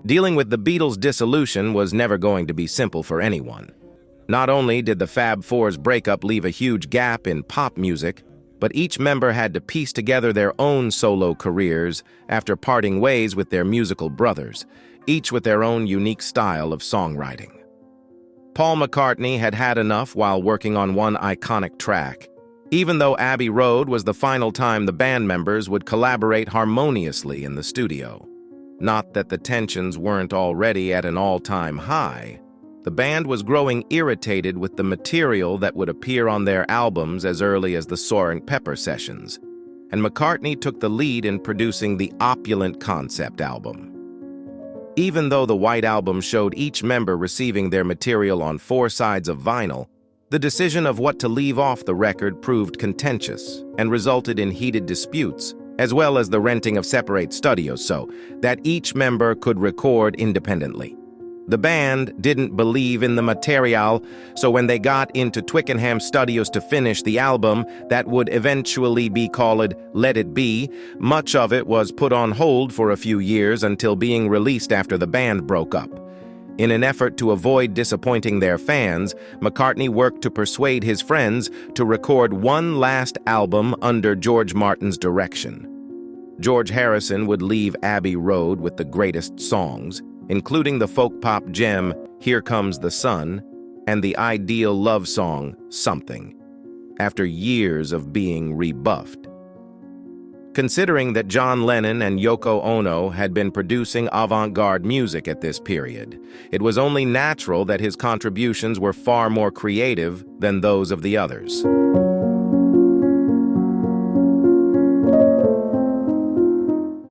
Dealing with the Beatles' dissolution was never going to be simple for anyone. Not only did the Fab Four's breakup leave a huge gap in pop music, but each member had to piece together their own solo careers after parting ways with their musical brothers, each with their own unique style of songwriting. Paul McCartney had had enough while working on one iconic track, even though Abbey Road was the final time the band members would collaborate harmoniously in the studio. Not that the tensions weren't already at an all-time high. The band was growing irritated with the material that would appear on their albums as early as the Sgt. Pepper sessions, and McCartney took the lead in producing the opulent concept album. Even though the White Album showed each member receiving their material on 4 sides of vinyl, the decision of what to leave off the record proved contentious and resulted in heated disputes, as well as the renting of separate studios so that each member could record independently. The band didn't believe in the material, so when they got into Twickenham Studios to finish the album that would eventually be called Let It Be, much of it was put on hold for a few years until being released after the band broke up. In an effort to avoid disappointing their fans, McCartney worked to persuade his friends to record one last album under George Martin's direction. George Harrison would leave Abbey Road with the greatest songs, including the folk-pop gem Here Comes the Sun and the ideal love song Something, after years of being rebuffed. Considering that John Lennon and Yoko Ono had been producing avant-garde music at this period, it was only natural that his contributions were far more creative than those of the others.